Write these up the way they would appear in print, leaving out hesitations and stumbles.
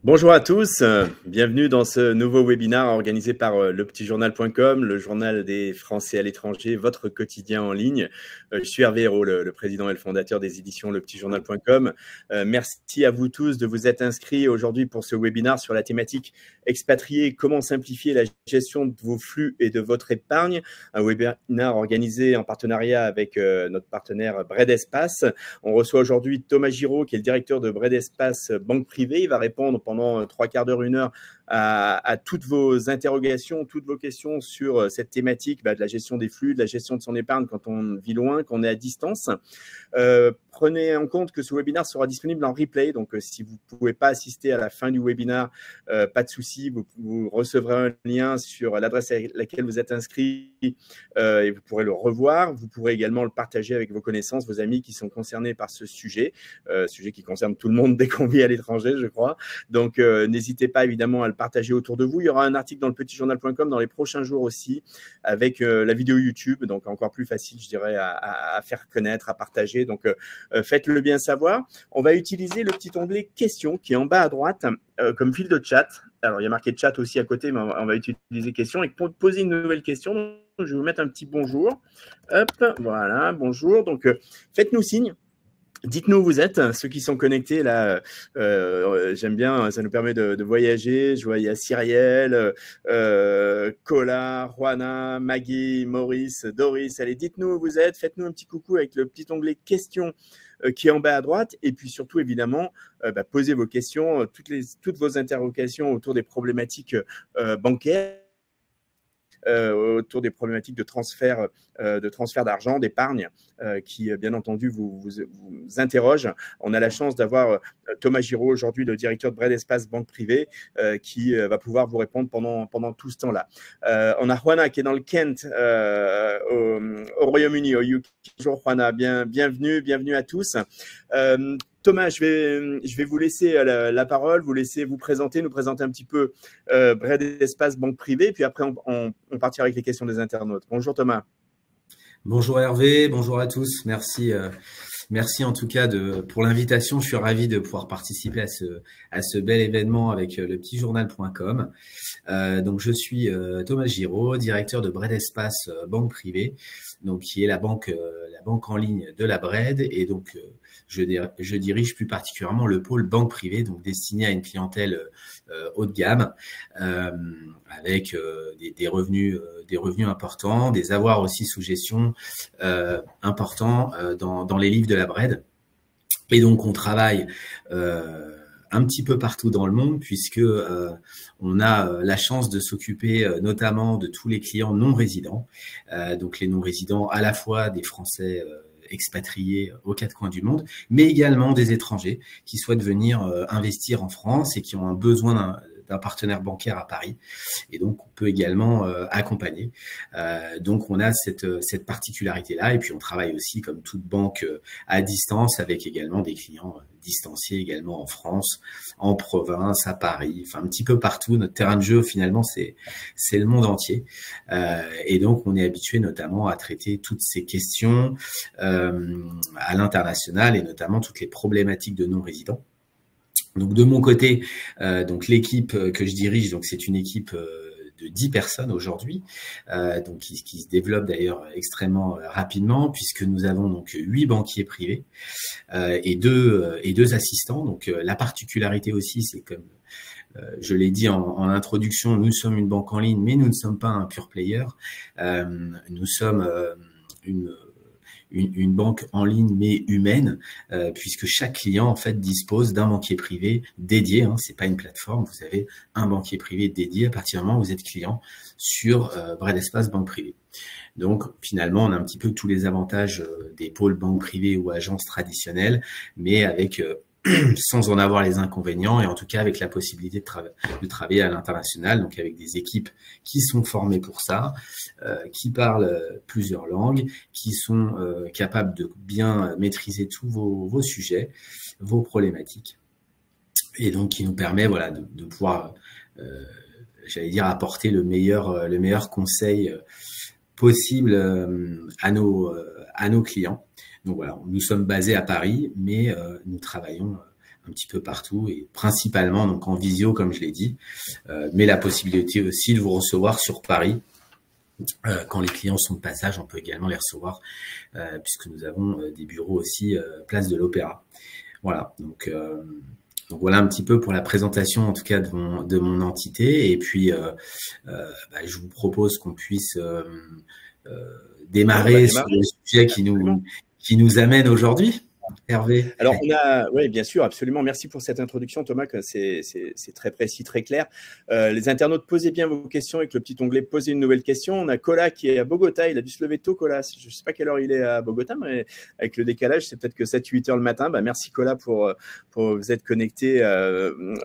Bonjour à tous, bienvenue dans ce nouveau webinaire organisé par lepetitjournal.com, le journal des Français à l'étranger, votre quotidien en ligne. Je suis Hervé Hérault, le président et le fondateur des éditions lepetitjournal.com. Merci à vous tous de vous être inscrits aujourd'hui pour ce webinaire sur la thématique expatriés, comment simplifier la gestion de vos flux et de votre épargne. Un webinaire organisé en partenariat avec notre partenaire Bredespace. On reçoit aujourd'hui Thomas Giraud, qui est le directeur de Bredespace Banque Privée. Il va répondre pendant 3/4 d'heure, 1 heure à toutes vos interrogations, toutes vos questions sur cette thématique de la gestion des flux, de la gestion de son épargne quand on vit loin, quand on est à distance. Prenez en compte que ce webinaire sera disponible en replay, donc si vous ne pouvez pas assister à la fin du webinaire, pas de souci, vous recevrez un lien sur l'adresse à laquelle vous êtes inscrit et vous pourrez le revoir. Vous pourrez également le partager avec vos connaissances, vos amis qui sont concernés par ce sujet qui concerne tout le monde dès qu'on vit à l'étranger, je crois. Donc, n'hésitez pas évidemment à le partager autour de vous. Il y aura un article dans lepetitjournal.com dans les prochains jours aussi, avec la vidéo YouTube, donc encore plus facile, je dirais, à faire connaître, à partager. Donc, faites-le bien savoir. On va utiliser le petit onglet questions qui est en bas à droite comme fil de chat. Alors, il y a marqué chat aussi à côté, mais on va utiliser questions. Et pour poser une nouvelle question, je vais vous mettre un petit bonjour. Hop, voilà, bonjour. Donc, faites-nous signe. Dites-nous où vous êtes, ceux qui sont connectés là, j'aime bien, ça nous permet de voyager. Je vois, il y a Cyrielle, Cola, Juana, Maggie, Maurice, Doris. Allez, dites-nous où vous êtes, faites-nous un petit coucou avec le petit onglet questions qui est en bas à droite. Et puis surtout, évidemment, posez vos questions, toutes vos interrogations autour des problématiques bancaires, autour des problématiques de transfert d'argent, d'épargne, qui, bien entendu, vous interrogent. On a la chance d'avoir Thomas Giraud, aujourd'hui le directeur de Bredespace Banque Privée, qui va pouvoir vous répondre pendant tout ce temps-là. On a Juana qui est dans le Kent, au Royaume-Uni, au UK. Bonjour Juana, bienvenue à tous. Thomas, je vais vous laisser la parole, vous laisser vous présenter, nous présenter un petit peu Bredespace Banque Privée, puis après on partira avec les questions des internautes. Bonjour Thomas. Bonjour Hervé, bonjour à tous. Merci en tout cas pour l'invitation. Je suis ravi de pouvoir participer à ce bel événement avec lepetitjournal.com. Donc je suis Thomas Giraud, directeur de Bredespace Banque Privée, donc qui est la banque en ligne de la Bred, et donc je dirige plus particulièrement le pôle banque privée, donc destiné à une clientèle haut de gamme, avec des revenus importants, des avoirs aussi sous gestion importants dans les livres de la Bred. Et donc on travaille un petit peu partout dans le monde, puisque on a la chance de s'occuper notamment de tous les clients non résidents, donc les non résidents à la fois des Français expatriés aux quatre coins du monde, mais également des étrangers qui souhaitent venir investir en France et qui ont un besoin d'un partenaire bancaire à Paris, et donc on peut également accompagner. Donc on a cette particularité-là, et puis on travaille aussi comme toute banque à distance, avec également des clients distanciés également en France, en province, à Paris, enfin un petit peu partout. Notre terrain de jeu finalement c'est le monde entier, et donc on est habitué notamment à traiter toutes ces questions à l'international, et notamment toutes les problématiques de non-résidents. Donc de mon côté, donc l'équipe que je dirige, donc c'est une équipe de 10 personnes aujourd'hui, donc qui se développe d'ailleurs extrêmement rapidement, puisque nous avons donc 8 banquiers privés et deux assistants. Donc la particularité aussi, c'est comme je l'ai dit en introduction, nous sommes une banque en ligne, mais nous ne sommes pas un pure player. Nous sommes une banque en ligne mais humaine, puisque chaque client en fait dispose d'un banquier privé dédié. C'est pas une plateforme, vous avez un banquier privé dédié à partir du moment où vous êtes client sur Bredespace Banque Privée. Donc finalement, on a un petit peu tous les avantages des pôles banques privées ou agences traditionnelles, mais avec sans en avoir les inconvénients, et en tout cas avec la possibilité de travailler à l'international, donc avec des équipes qui sont formées pour ça, qui parlent plusieurs langues, qui sont capables de bien maîtriser tous vos sujets, vos problématiques, et donc qui nous permet de pouvoir, j'allais dire, apporter le meilleur conseil possible à nos clients. Donc voilà, nous sommes basés à Paris, mais nous travaillons un petit peu partout et principalement donc en visio comme je l'ai dit, mais la possibilité aussi de vous recevoir sur Paris. Quand les clients sont de passage, on peut également les recevoir puisque nous avons des bureaux aussi place de l'Opéra. Voilà, donc voilà un petit peu pour la présentation en tout cas de mon entité. Et puis je vous propose qu'on puisse démarrer sur le sujet qui nous amène aujourd'hui. Hervé. Alors, oui, bien sûr, absolument. Merci pour cette introduction, Thomas, que c'est très précis, très clair. Les internautes, posez bien vos questions avec le petit onglet « Poser une nouvelle question ». On a Cola qui est à Bogota. Il a dû se lever tôt, Cola. Je ne sais pas quelle heure il est à Bogota, mais avec le décalage, c'est peut-être que 7-8 heures le matin. Merci, Cola, pour vous être connecté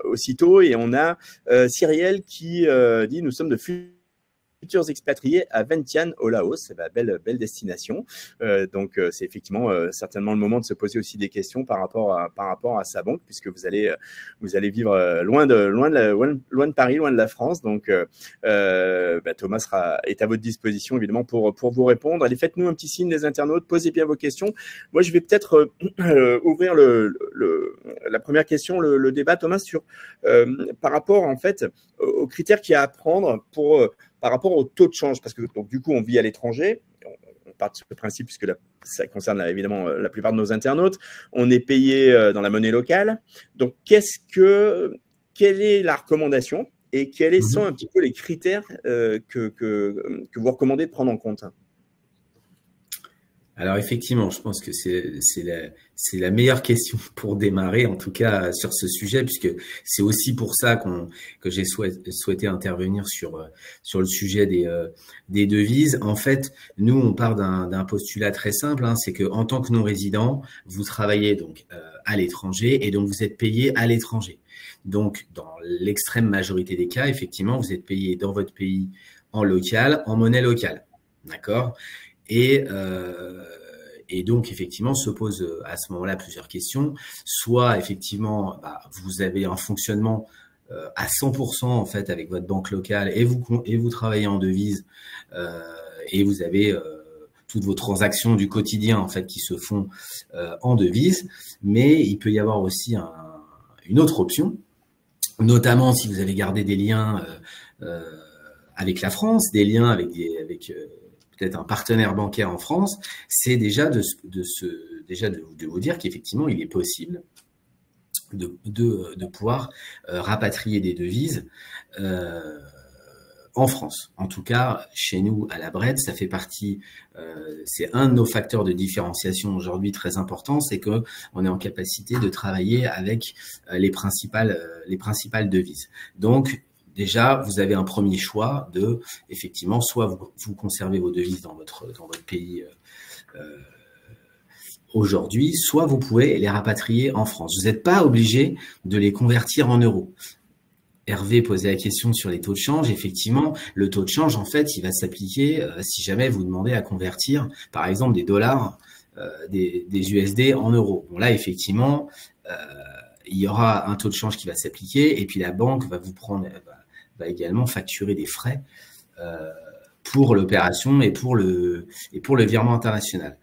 aussitôt. Et on a Cyrielle qui dit « Nous sommes de futurs expatriés à Vientiane au Laos ». Belle destination. Donc, c'est effectivement certainement le moment de se poser aussi des questions par rapport à sa banque, puisque vous allez vivre loin de Paris, loin de la France. Donc, Thomas est à votre disposition, évidemment, pour vous répondre. Allez, faites-nous un petit signe, les internautes, posez bien vos questions. Moi, je vais peut-être ouvrir la première question, le débat, Thomas, sur par rapport, en fait, aux critères qu'il y a à prendre par rapport au taux de change, parce que donc, du coup, on vit à l'étranger, on part de ce principe puisque ça concerne évidemment la plupart de nos internautes, on est payé dans la monnaie locale. Donc, quelle est la recommandation et quels sont un petit peu les critères que vous recommandez de prendre en compte? Alors effectivement, je pense que c'est la meilleure question pour démarrer, en tout cas sur ce sujet, puisque c'est aussi pour ça que j'ai souhaité intervenir sur le sujet des devises. En fait, nous on part d'un postulat très simple, hein, c'est que en tant que non-résident, vous travaillez donc à l'étranger et donc vous êtes payé à l'étranger. Donc dans l'extrême majorité des cas, effectivement, vous êtes payé dans votre pays en local, en monnaie locale, d'accord ? Et donc, effectivement, se posent à ce moment-là plusieurs questions. Soit, effectivement, vous avez un fonctionnement à 100% en fait avec votre banque locale et vous travaillez en devise et vous avez toutes vos transactions du quotidien en fait qui se font en devise. Mais il peut y avoir aussi une autre option, notamment si vous avez gardé des liens avec la France, des liens avec peut-être un partenaire bancaire en France, c'est déjà de vous dire qu'effectivement, il est possible de pouvoir rapatrier des devises en France. En tout cas, chez nous, à la Bred, ça fait partie, c'est un de nos facteurs de différenciation aujourd'hui très important, c'est que on est en capacité de travailler avec les principales devises. Donc, déjà, vous avez un premier choix de, effectivement, soit vous conservez vos devises dans votre pays aujourd'hui, soit vous pouvez les rapatrier en France. Vous n'êtes pas obligé de les convertir en euros. Hervé posait la question sur les taux de change. Effectivement, le taux de change, en fait, il va s'appliquer si jamais vous demandez à convertir, par exemple, des dollars, des USD en euros. Bon, là, effectivement, il y aura un taux de change qui va s'appliquer et puis la banque va va également facturer des frais pour l'opération et pour le virement international.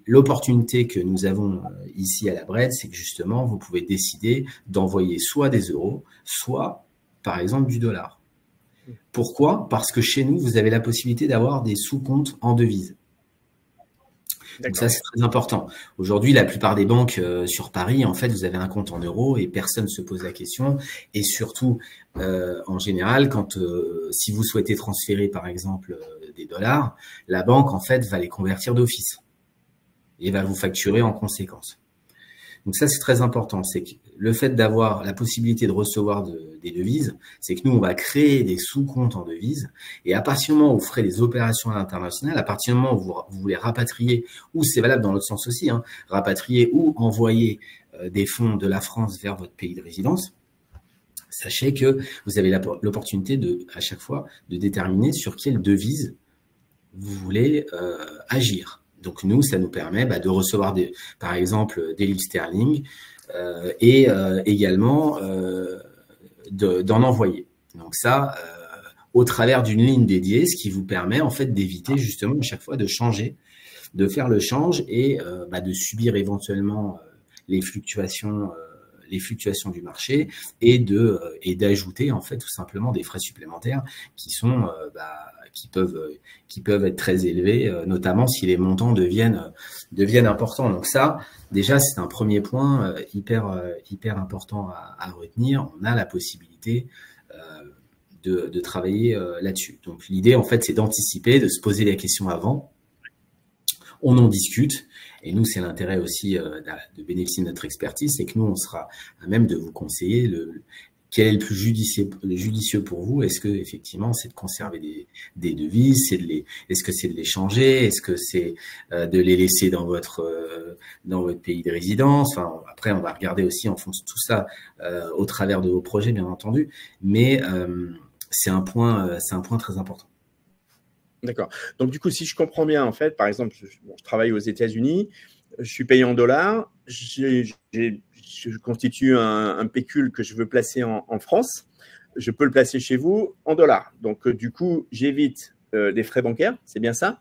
L'opportunité que nous avons ici à la Bred, c'est que justement, vous pouvez décider d'envoyer soit des euros, soit, par exemple, du dollar. Pourquoi? Parce que chez nous, vous avez la possibilité d'avoir des sous-comptes en devises. Donc ça, c'est très important. Aujourd'hui, la plupart des banques sur Paris, en fait, vous avez un compte en euros et personne ne se pose la question. Et surtout, en général, si vous souhaitez transférer, par exemple, des dollars, la banque, en fait, va les convertir d'office et va vous facturer en conséquence. Donc ça, c'est très important. C'est que le fait d'avoir la possibilité de recevoir des devises, c'est que nous, on va créer des sous-comptes en devises. Et à partir du moment où vous ferez des opérations à l'international, à partir du moment où vous voulez rapatrier, ou c'est valable dans l'autre sens aussi, hein, rapatrier ou envoyer des fonds de la France vers votre pays de résidence, sachez que vous avez l'opportunité à chaque fois de déterminer sur quelle devise vous voulez agir. Donc nous, ça nous permet de recevoir par exemple des livres sterling et également d'en envoyer. Donc ça, au travers d'une ligne dédiée, ce qui vous permet en fait d'éviter justement à chaque fois de changer, de faire le change et de subir éventuellement les fluctuations du marché et d'ajouter en fait tout simplement des frais supplémentaires qui sont qui peuvent être très élevés, notamment si les montants deviennent importants. Donc ça, déjà, c'est un premier point hyper important à retenir. On a la possibilité de travailler là-dessus. Donc l'idée, en fait, c'est d'anticiper, de se poser les questions avant. On en discute. Et nous, c'est l'intérêt aussi de bénéficier de notre expertise, c'est que nous, on sera à même de vous conseiller quel est le plus judicieux pour vous. Est-ce que effectivement, c'est de conserver des devises, est-ce que c'est de les changer, est-ce que c'est de les laisser dans votre pays de résidence. Enfin, après, on va regarder aussi en fonction de tout ça au travers de vos projets, bien entendu. Mais c'est un point très important. D'accord. Donc, du coup, si je comprends bien, en fait, par exemple, je travaille aux États-Unis, je suis payé en dollars, je constitue un pécule que je veux placer en France, je peux le placer chez vous en dollars. Donc, du coup, j'évite des frais bancaires, c'est bien ça?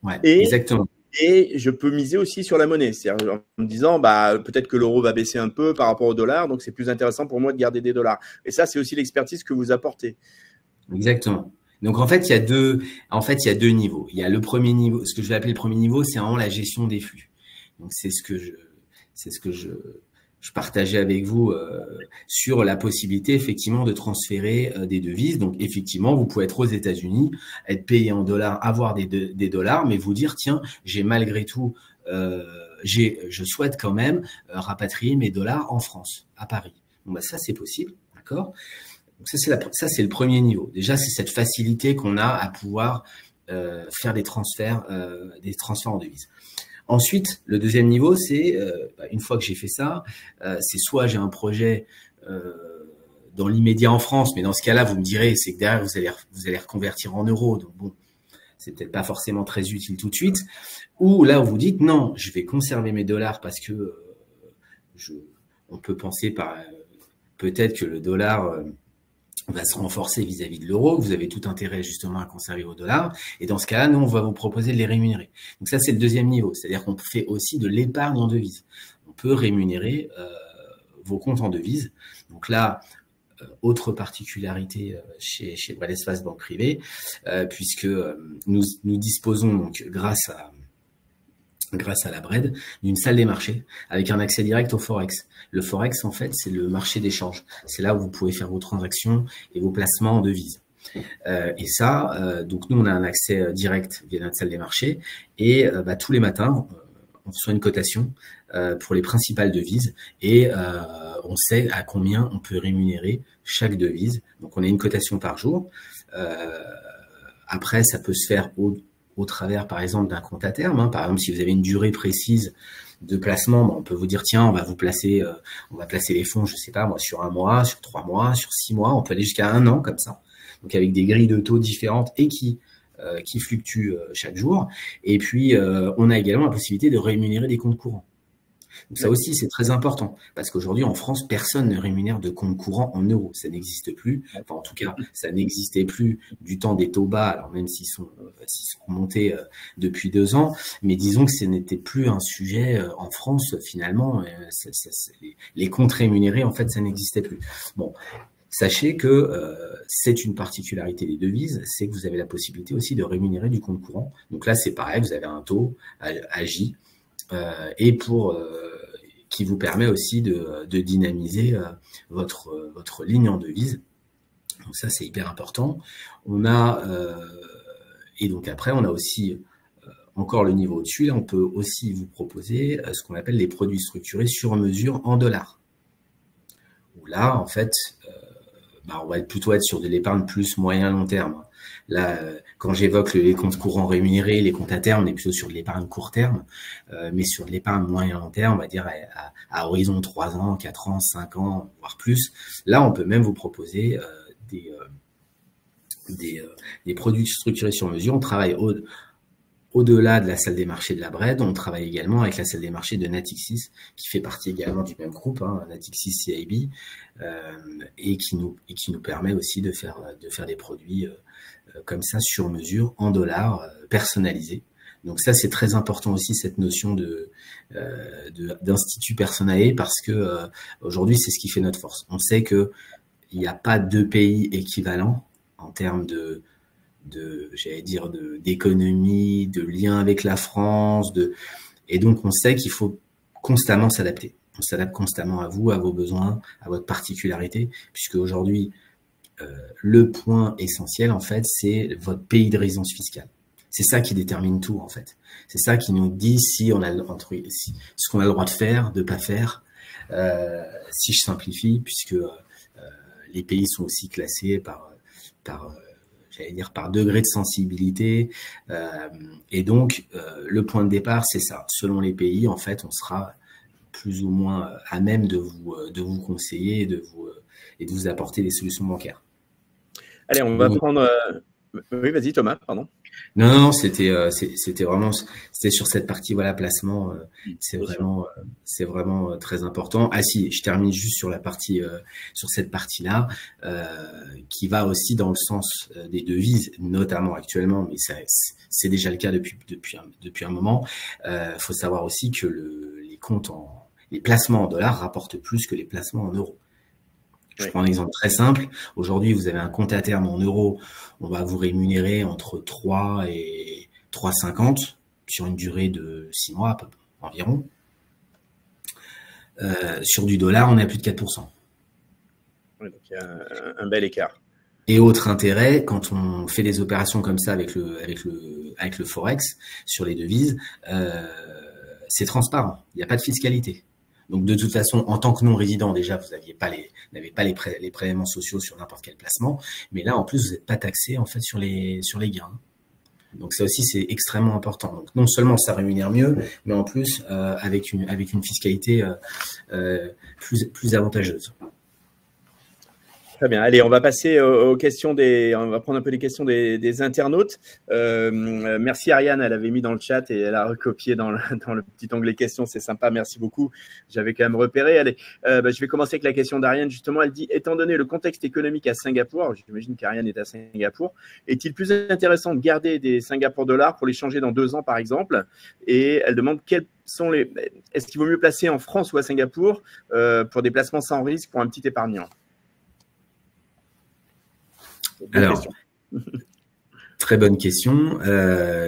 Ouais, exactement. Et je peux miser aussi sur la monnaie, c'est-à-dire en me disant, peut-être que l'euro va baisser un peu par rapport au dollar, donc c'est plus intéressant pour moi de garder des dollars. Et ça, c'est aussi l'expertise que vous apportez. Exactement. Donc en fait, il y a deux niveaux. Il y a le premier niveau, ce que je vais appeler le premier niveau, c'est vraiment la gestion des flux. Donc c'est ce que je partageais avec vous sur la possibilité effectivement de transférer des devises. Donc effectivement, vous pouvez être aux États-Unis, être payé en dollars, avoir des dollars, mais vous dire tiens, j'ai malgré tout, je souhaite quand même rapatrier mes dollars en France, à Paris. Donc ça c'est possible, d'accord. Donc ça c'est le premier niveau. Déjà c'est cette facilité qu'on a à pouvoir faire des transferts en devises. Ensuite, le deuxième niveau, c'est une fois que j'ai fait ça, c'est soit j'ai un projet dans l'immédiat en France, mais dans ce cas-là, vous me direz, c'est que derrière vous allez reconvertir en euros, donc bon, c'est peut-être pas forcément très utile tout de suite. Ou là, vous dites non, je vais conserver mes dollars parce que on peut penser peut-être que le dollar va se renforcer vis-à-vis de l'euro, vous avez tout intérêt justement à conserver vos dollars, et dans ce cas-là, nous, on va vous proposer de les rémunérer. Donc ça, c'est le deuxième niveau, c'est-à-dire qu'on fait aussi de l'épargne en devises. On peut rémunérer vos comptes en devises. Donc là, autre particularité chez Bradespace Banque Privée, puisque nous disposons donc grâce à la BRED, d'une salle des marchés avec un accès direct au Forex. Le Forex, en fait, c'est le marché d'échange. C'est là où vous pouvez faire vos transactions et vos placements en devises. Et ça, donc nous, on a un accès direct via notre salle des marchés et tous les matins, on reçoit une cotation pour les principales devises et on sait à combien on peut rémunérer chaque devise. Donc, on a une cotation par jour. Après, ça peut se faire au travers, par exemple, d'un compte à terme. Par exemple, si vous avez une durée précise de placement, on peut vous dire, tiens, on va placer les fonds, je sais pas moi, sur 1 mois, sur 3 mois, sur 6 mois. On peut aller jusqu'à 1 an comme ça. Donc, avec des grilles de taux différentes et qui fluctuent chaque jour. Et puis, on a également la possibilité de rémunérer des comptes courants. Donc ça aussi, c'est très important parce qu'aujourd'hui, en France, personne ne rémunère de compte courant en euros. Ça n'existe plus. Enfin, en tout cas, ça n'existait plus du temps des taux bas, alors même s'ils sont remontés depuis 2 ans. Mais disons que ce n'était plus un sujet en France, finalement. Les comptes rémunérés, en fait, ça n'existait plus. Bon, sachez que c'est une particularité des devises, c'est que vous avez la possibilité aussi de rémunérer du compte courant. Donc là, c'est pareil, vous avez un taux AJ. Et qui vous permet aussi de dynamiser votre ligne en devise. Donc ça, c'est hyper important. Et donc après, on a aussi encore le niveau au-dessus. Là, on peut aussi vous proposer ce qu'on appelle les produits structurés sur mesure en dollars. Où là, en fait, on va plutôt être sur de l'épargne plus moyen-long terme. Là, quand j'évoque les comptes courants rémunérés, les comptes à terme, on est plutôt sur de l'épargne court terme, mais sur de l'épargne moyen-long terme, on va dire à horizon 3 ans, 4 ans, 5 ans, voire plus. Là, on peut même vous proposer des produits structurés sur mesure. On travaille au-delà de la salle des marchés de la BRED, on travaille également avec la salle des marchés de Natixis, qui fait partie également du même groupe, Natixis CIB, et qui nous permet aussi de faire des produits comme ça sur mesure en dollars personnalisés. Donc ça, c'est très important aussi, cette notion d'institut personnalisé, parce que aujourd'hui, c'est ce qui fait notre force. On sait que il n'y a pas deux pays équivalents en termes j'allais dire, d'économie, de lien avec la France, et donc on sait qu'il faut constamment s'adapter. On s'adapte constamment à vous, à vos besoins, à votre particularité, puisque aujourd'hui, le point essentiel, en fait, c'est votre pays de résidence fiscale. C'est ça qui détermine tout, en fait. C'est ça qui nous dit si on a ce qu'on a le droit de faire, de pas faire. Si je simplifie, puisque les pays sont aussi classés j'allais dire, par degré de sensibilité. Et donc, le point de départ, c'est ça. Selon les pays, en fait, on sera plus ou moins à même de vous conseiller et de vous apporter des solutions bancaires. Allez, on va prendre... Oui, vas-y Thomas, pardon. Non, c'était vraiment, c'était sur cette partie, voilà, placement, c'est vraiment très important. Ah si, je termine juste sur la partie, sur cette partie-là, qui va aussi dans le sens des devises, notamment actuellement, mais c'est déjà le cas depuis un moment. Faut savoir aussi que les placements en dollars rapportent plus que les placements en euros. Je prends un exemple très simple. Aujourd'hui, vous avez un compte à terme en euros. On va vous rémunérer entre 3 et 3,50 sur une durée de 6 mois environ. Sur du dollar, on est à plus de 4%. Ouais, donc il y a un bel écart. Et autre intérêt, quand on fait des opérations comme ça avec le Forex sur les devises, c'est transparent. Il n'y a pas de fiscalité. Donc, de toute façon, en tant que non-résident, déjà, vous n'avez pas les prélèvements sociaux sur n'importe quel placement. Mais là, en plus, vous n'êtes pas taxé, en fait, sur les gains. Donc, ça aussi, c'est extrêmement important. Donc, non seulement ça rémunère mieux, mais en plus, avec une fiscalité plus avantageuse. Très bien. Allez, on va passer aux questions on va prendre un peu les questions des internautes. Merci Ariane, elle avait mis dans le chat et elle a recopié dans le petit onglet questions. C'est sympa, merci beaucoup. J'avais quand même repéré. Allez, je vais commencer avec la question d'Ariane. Justement, elle dit, étant donné le contexte économique à Singapour, j'imagine qu'Ariane est à Singapour, est-il plus intéressant de garder des Singapour dollars pour les changer dans 2 ans, par exemple? Et elle demande est-ce qu'il vaut mieux placer en France ou à Singapour pour des placements sans risque pour un petit épargnant? Alors, très bonne question.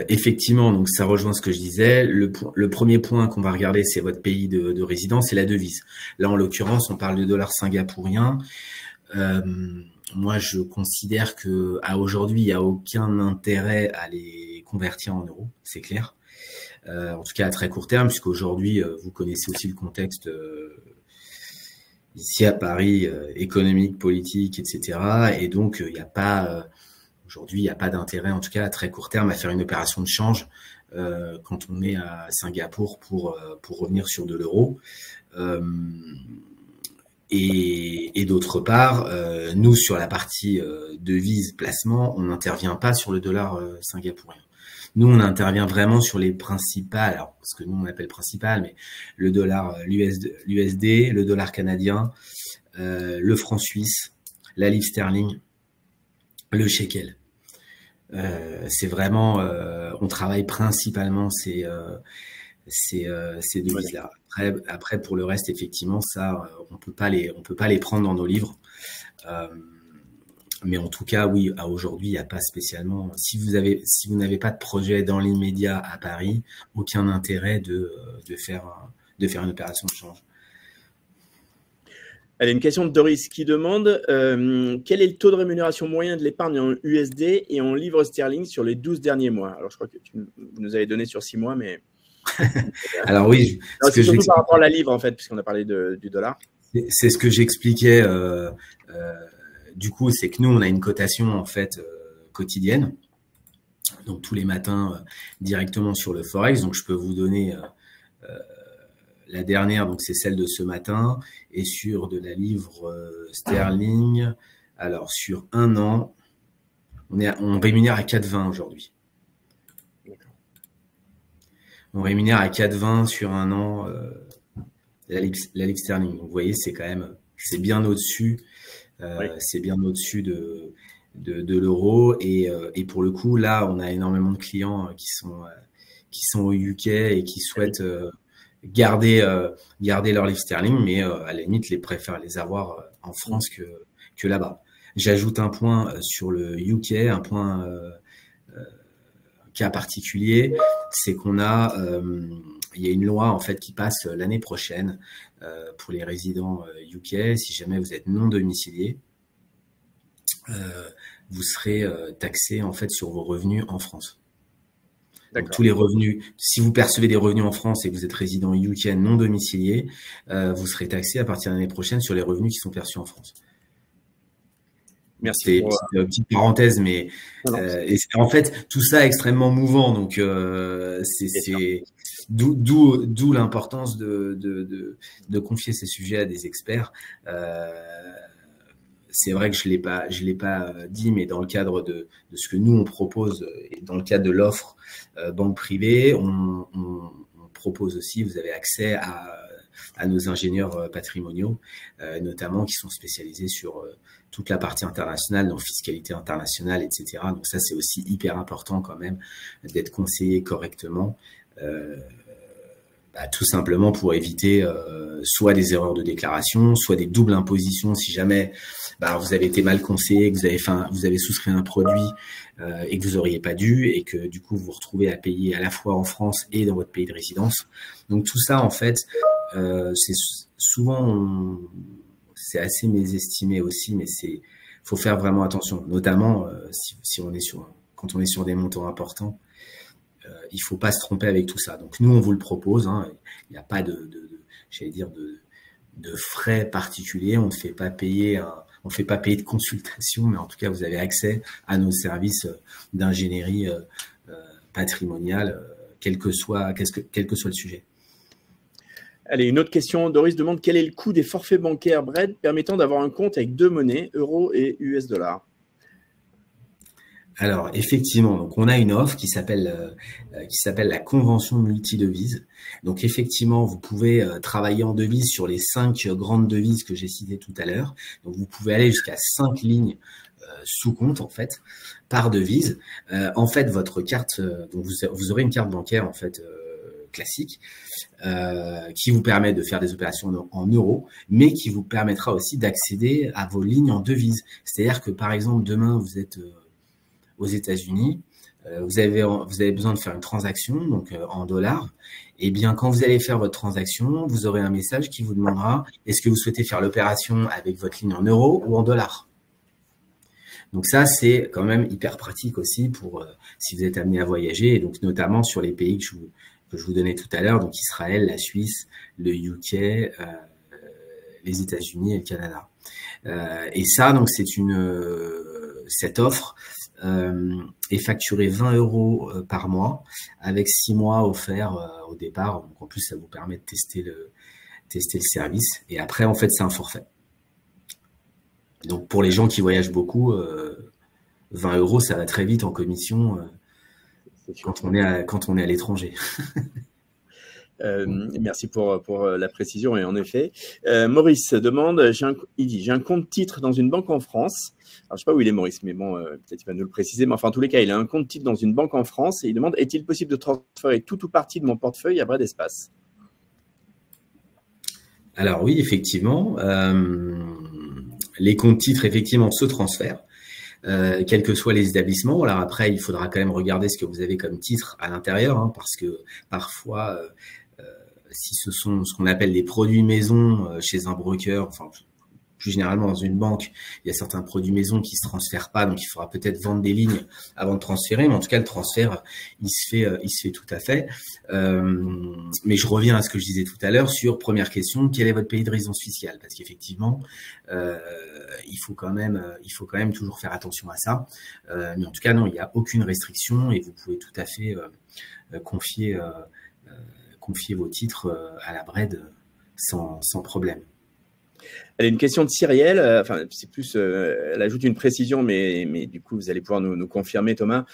Effectivement, donc ça rejoint ce que je disais. Le premier point qu'on va regarder, c'est votre pays de résidence et la devise. Là, en l'occurrence, on parle de dollars singapouriens. Moi, je considère que à aujourd'hui, il n'y a aucun intérêt à les convertir en euros, c'est clair. En tout cas, à très court terme, puisqu'aujourd'hui, vous connaissez aussi le contexte ici à Paris, économique, politique, etc. Et donc, aujourd'hui, il n'y a pas d'intérêt, en tout cas à très court terme, à faire une opération de change quand on est à Singapour pour revenir sur de l'euro. Et d'autre part, nous, sur la partie devise placement, on n'intervient pas sur le dollar singapourien. Nous, on intervient vraiment sur les principales, alors, ce que nous on appelle principales, mais le dollar, l'USD, le dollar canadien, le franc suisse, la livre sterling, le shekel. C'est vraiment, on travaille principalement ces devises-là. Après, pour le reste, effectivement, ça, on peut pas les prendre dans nos livres. Mais en tout cas, oui, à aujourd'hui, il n'y a pas spécialement. Si vous n'avez pas de projet dans l'immédiat à Paris, aucun intérêt de faire une opération de change. Allez, une question de Doris qui demande quel est le taux de rémunération moyen de l'épargne en USD et en livres sterling sur les 12 derniers mois? Alors, je crois que tu nous avais donné sur 6 mois, mais… Alors oui, c'est surtout par rapport à la livre, en fait, puisqu'on a parlé du dollar. C'est ce que j'expliquais. Du coup, c'est que nous, on a une cotation en fait quotidienne, donc tous les matins directement sur le Forex. Donc, je peux vous donner la dernière, donc c'est celle de ce matin, et sur de la livre sterling. Alors, sur un an, on rémunère à 4,20 aujourd'hui. On rémunère à 4,20 sur un an la livre sterling. Donc, vous voyez, c'est bien au-dessus. Oui. C'est bien au-dessus de l'euro et pour le coup là on a énormément de clients sont au UK et qui souhaitent garder leur livre sterling, mais à la limite, les préfèrent les avoir en France que là-bas. J'ajoute un point sur le UK, un point cas particulier, c'est qu'on a, il y a une loi en fait qui passe l'année prochaine pour les résidents UK. Si jamais vous êtes non domicilié, vous serez taxé en fait sur vos revenus en France. Donc, tous les revenus, si vous percevez des revenus en France et que vous êtes résident UK non domicilié, vous serez taxé à partir de l'année prochaine sur les revenus qui sont perçus en France. Merci. C'est une petite parenthèse, mais et en fait tout ça est extrêmement mouvant, donc c'est d'où l'importance de confier ces sujets à des experts. C'est vrai que je l'ai pas dit, mais dans le cadre de ce que nous on propose et dans le cadre de l'offre banque privée, on propose aussi, vous avez accès à nos ingénieurs patrimoniaux, notamment qui sont spécialisés sur toute la partie internationale, donc fiscalité internationale, etc. Donc ça, c'est aussi hyper important quand même d'être conseillé correctement, tout simplement pour éviter soit des erreurs de déclaration, soit des doubles impositions si jamais vous avez été mal conseillé, que vous avez souscrit un produit et que vous auriez pas dû et que du coup vous vous retrouvez à payer à la fois en France et dans votre pays de résidence. Donc tout ça en fait, c'est souvent c'est assez mésestimé aussi, mais faut faire vraiment attention, notamment si on est quand on est sur des montants importants. Il faut pas se tromper avec tout ça. Donc nous on vous le propose, hein. Il n'y a pas de frais particuliers, on ne fait pas payer de consultation, mais en tout cas vous avez accès à nos services d'ingénierie patrimoniale, quel que soit le sujet. Allez, une autre question. Doris demande quel est le coût des forfaits bancaires BRED permettant d'avoir un compte avec deux monnaies, euros et US dollars? Alors, effectivement, donc on a une offre qui s'appelle la convention multidevise. Donc, effectivement, vous pouvez travailler en devise sur les 5 grandes devises que j'ai citées tout à l'heure. Donc, vous pouvez aller jusqu'à 5 lignes sous compte, en fait, par devise. En fait, votre carte, donc vous aurez une carte bancaire, en fait, classique, qui vous permet de faire des opérations en euros, mais qui vous permettra aussi d'accéder à vos lignes en devises. C'est-à-dire que, par exemple, demain, vous êtes aux États-Unis, vous avez besoin de faire une transaction, donc en dollars. Et bien, quand vous allez faire votre transaction, vous aurez un message qui vous demandera est-ce que vous souhaitez faire l'opération avec votre ligne en euros ou en dollars. Donc ça, c'est quand même hyper pratique aussi pour si vous êtes amené à voyager, et donc notamment sur les pays que je vous donnais tout à l'heure, donc Israël, la Suisse, le UK, les États-Unis et le Canada. Et ça, donc cette offre est facturée 20 € par mois, avec 6 mois offerts au départ. Donc en plus, ça vous permet de tester le service. Et après, en fait, c'est un forfait. Donc pour les gens qui voyagent beaucoup, 20 €, ça va très vite en commission quand on est à l'étranger. Merci pour la précision. Et en effet, Maurice demande, il dit, j'ai un compte titre dans une banque en France. Alors, je ne sais pas où il est, Maurice, mais bon, peut-être il va nous le préciser. Mais enfin, en tous les cas, il a un compte titre dans une banque en France et il demande, est-il possible de transférer tout ou partie de mon portefeuille à BRED Espace? Alors oui, effectivement, les comptes titres, effectivement, se transfèrent. Quels que soient les établissements. Alors après, il faudra quand même regarder ce que vous avez comme titre à l'intérieur, hein, parce que parfois, si ce sont ce qu'on appelle des produits maison chez un broker, enfin plus généralement dans une banque, il y a certains produits maison qui se transfèrent pas, donc il faudra peut-être vendre des lignes avant de transférer, mais en tout cas le transfert il se fait tout à fait. Mais je reviens à ce que je disais tout à l'heure sur première question, quel est votre pays de résidence fiscale? Parce qu'effectivement il faut quand même toujours faire attention à ça. Mais en tout cas non, il n'y a aucune restriction et vous pouvez tout à fait confier vos titres à la BRED sans problème. Elle a une question de Cyrielle, enfin c'est plus, elle ajoute une précision, mais du coup vous allez pouvoir nous confirmer, Thomas.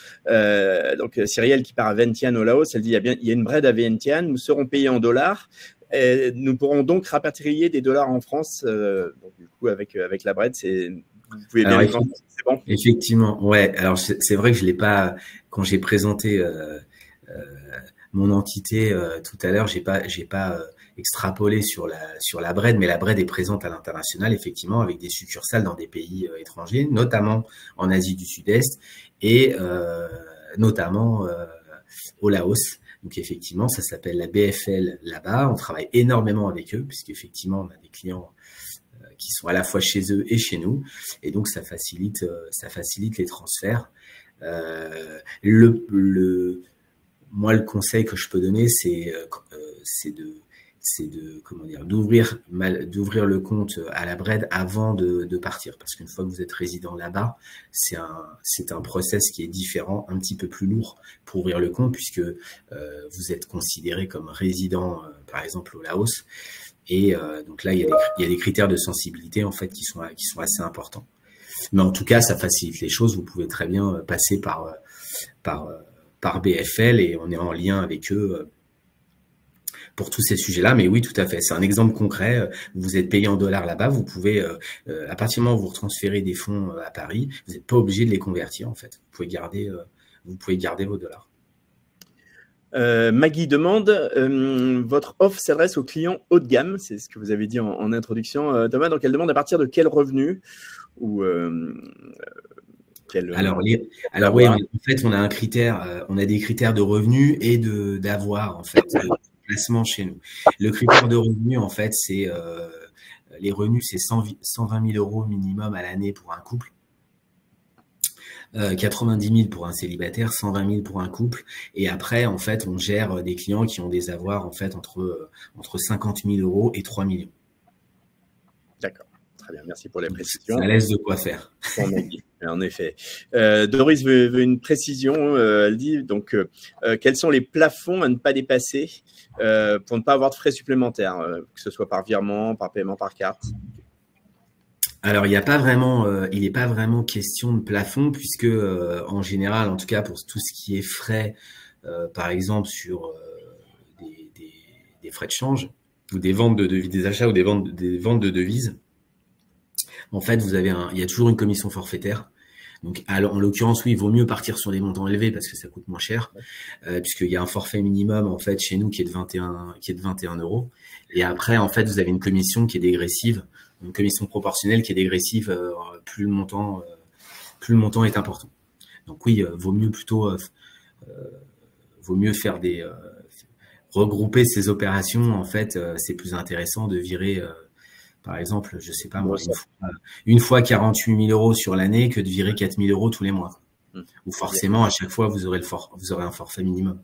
Donc Cyrielle qui part à Vientiane au Laos, elle dit il y a une BRED à Vientiane, nous serons payés en dollars, et nous pourrons donc rapatrier des dollars en France. Donc du coup avec la BRED, vous pouvez bien c'est bon. Effectivement, ouais. Alors c'est vrai que je l'ai pas quand j'ai présenté mon entité tout à l'heure, j'ai pas extrapolé sur la Bread, mais la Bread est présente à l'international, effectivement, avec des succursales dans des pays étrangers, notamment en Asie du Sud-Est et notamment au Laos. Donc effectivement, ça s'appelle la BFL là-bas. On travaille énormément avec eux, puisqu'effectivement, on a des clients qui sont à la fois chez eux et chez nous, et donc ça facilite les transferts. Moi, le conseil que je peux donner, c'est d'ouvrir le compte à la Bread avant de partir, parce qu'une fois que vous êtes résident là-bas, c'est un process qui est différent, un petit peu plus lourd pour ouvrir le compte, puisque vous êtes considéré comme résident, par exemple au Laos, et donc là il y a des critères de sensibilité en fait qui sont assez importants. Mais en tout cas, ça facilite les choses. Vous pouvez très bien passer par BFL, et on est en lien avec eux pour tous ces sujets-là. Mais oui, tout à fait. C'est un exemple concret. Vous êtes payé en dollars là-bas. Vous pouvez, à partir du moment où vous transférez des fonds à Paris, vous n'êtes pas obligé de les convertir, en fait. Vous pouvez garder vos dollars. Maggie demande, votre offre s'adresse aux clients haut de gamme, c'est ce que vous avez dit en introduction, Thomas. Donc, elle demande à partir de quel revenu ou Alors oui, en fait, on a des critères de revenus et d'avoir en fait de placement chez nous. Le critère de revenu, en fait, c'est les revenus, c'est 120 000 euros minimum à l'année pour un couple. 90 000 pour un célibataire, 120 000 pour un couple, et après en fait on gère des clients qui ont des avoirs en fait entre 50 000 euros et 3 millions. D'accord, très bien, merci pour la précision. Ça laisse de quoi faire. En effet. Doris veut une précision. Elle dit donc quels sont les plafonds à ne pas dépasser pour ne pas avoir de frais supplémentaires, que ce soit par virement, par paiement, par carte. Alors, il n'est pas vraiment question de plafond, puisque en général, en tout cas pour tout ce qui est frais, par exemple sur des frais de change ou des ventes de devises, des achats ou des ventes de devises, en fait, il y a toujours une commission forfaitaire. Donc, en l'occurrence, oui, il vaut mieux partir sur des montants élevés parce que ça coûte moins cher, puisqu'il y a un forfait minimum en fait chez nous qui est de 21 euros. Et après, en fait, vous avez une commission qui est dégressive. Une commission proportionnelle qui est dégressive plus le montant est important. Donc oui, vaut mieux faire regrouper ces opérations. En fait, c'est plus intéressant de virer, par exemple, je sais pas moi, une fois 48 000 euros sur l'année que de virer 4 000 euros tous les mois. Ou forcément, à chaque fois, vous aurez un forfait minimum.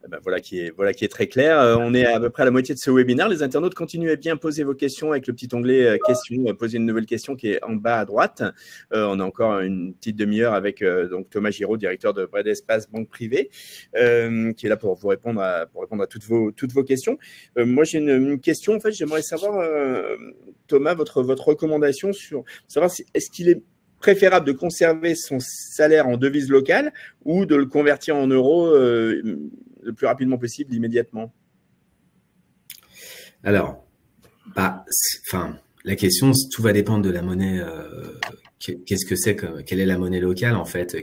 Ben voilà qui est très clair. On est à peu près à la moitié de ce webinaire. Les internautes continuent à bien poser vos questions avec le petit onglet questions. Poser une nouvelle question qui est en bas à droite. On a encore une petite demi-heure avec donc Thomas Giraud, directeur de Bread Espace Banque Privée, qui est là pour vous répondre à toutes vos questions. Moi, j'ai une question. En fait, j'aimerais savoir, Thomas, votre recommandation sur savoir est-ce qu'il est préférable de conserver son salaire en devise locale ou de le convertir en euros le plus rapidement possible, immédiatement? Alors, la question, tout va dépendre de la monnaie. Qu'est-ce que c'est quelle est la monnaie locale en fait?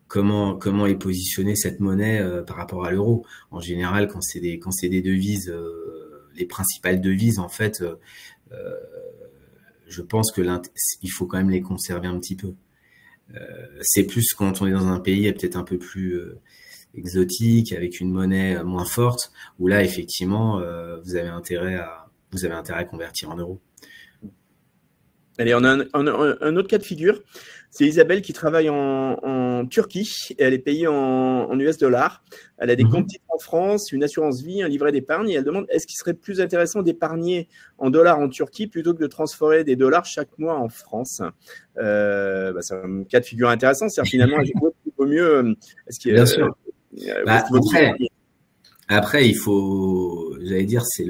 Comment est positionnée cette monnaie par rapport à l'euro? En général, quand c'est des devises, les principales devises en fait, je pense que il faut quand même les conserver un petit peu. C'est plus quand on est dans un pays peut-être un peu plus exotique, avec une monnaie moins forte, où là, effectivement, vous avez intérêt à convertir en euros. Allez, on a un autre cas de figure. C'est Isabelle qui travaille en Turquie et elle est payée en US dollars. Elle a des comptes titres en France, une assurance vie, un livret d'épargne et elle demande est-ce qu'il serait plus intéressant d'épargner en dollars en Turquie plutôt que de transférer des dollars chaque mois en France. C'est un cas de figure intéressant. C'est-à-dire finalement, il vaut mieux. Bien sûr. Après, il faut, j'allais dire, c'est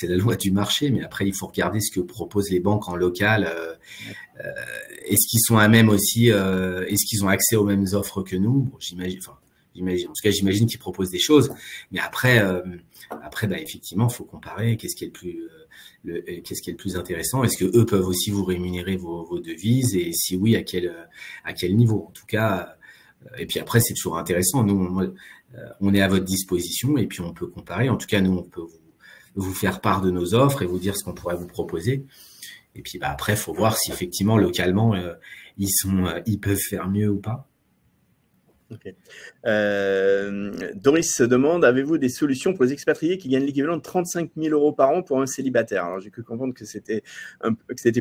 la loi du marché, mais après, il faut regarder ce que proposent les banques en local. Est-ce qu'ils sont à même aussi, est-ce qu'ils ont accès aux mêmes offres que nous? Bon, j'imagine. En tout cas, j'imagine qu'ils proposent des choses. Mais après, effectivement, il faut comparer. Qu'est-ce qui est le plus intéressant? Est-ce que eux peuvent aussi vous rémunérer vos devises? Et si oui, à quel niveau? En tout cas, Et puis après, c'est toujours intéressant. Nous, on est à votre disposition et puis on peut comparer. En tout cas, nous, on peut vous faire part de nos offres et vous dire ce qu'on pourrait vous proposer. Et puis après, il faut voir si effectivement, localement, ils peuvent faire mieux ou pas. Okay. Doris se demande, avez-vous des solutions pour les expatriés qui gagnent l'équivalent de 35 000 € par an pour un célibataire? Alors, j'ai cru comprendre que c'était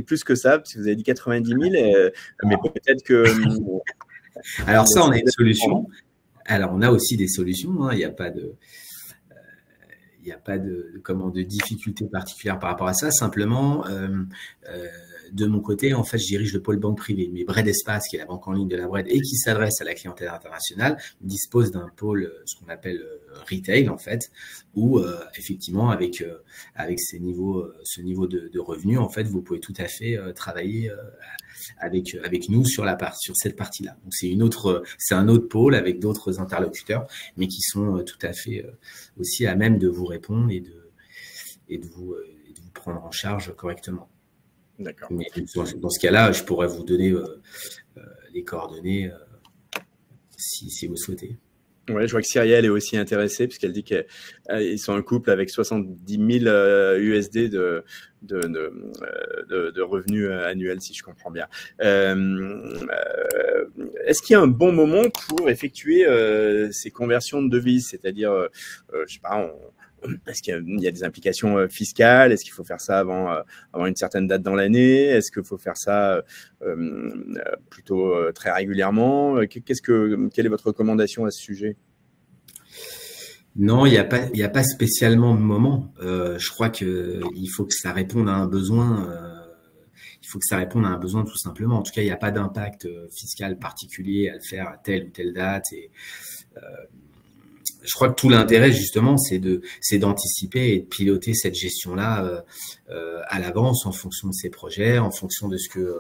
plus que ça, parce que vous avez dit 90 000, mais peut-être que... Alors ça, on a une solution. Alors, on a aussi des solutions, hein. Il n'y a pas de difficulté particulière par rapport à ça. Simplement, de mon côté, en fait, je dirige le pôle banque privée. Mais Bread Espace, qui est la banque en ligne de la Bread et qui s'adresse à la clientèle internationale, dispose d'un pôle, ce qu'on appelle retail, en fait, où effectivement, avec ce niveau de revenus, en fait, vous pouvez tout à fait travailler avec nous sur cette partie-là. Donc c'est un autre pôle avec d'autres interlocuteurs, mais qui sont tout à fait aussi à même de vous répondre et de vous prendre en charge correctement. D'accord. Mais dans ce cas-là, je pourrais vous donner les coordonnées si vous souhaitez. Ouais, je vois que Cyrielle est aussi intéressée puisqu'elle dit qu'ils sont un couple avec 70 000 USD de revenus annuels, si je comprends bien. Est-ce qu'il y a un bon moment pour effectuer ces conversions de devises? C'est-à-dire, je sais pas, est-ce qu'il y a des implications fiscales? Est-ce qu'il faut faire ça avant une certaine date dans l'année? Est-ce qu'il faut faire ça plutôt très régulièrement? Quelle est votre recommandation à ce sujet? Non, il y a pas spécialement de moment. Je crois qu'il faut que ça réponde à un besoin. Il faut que ça réponde à un besoin tout simplement. En tout cas, il n'y a pas d'impact fiscal particulier à le faire à telle ou telle date. Et je crois que tout l'intérêt justement, c'est d'anticiper et de piloter cette gestion-là à l'avance en fonction de ses projets, en fonction de ce que,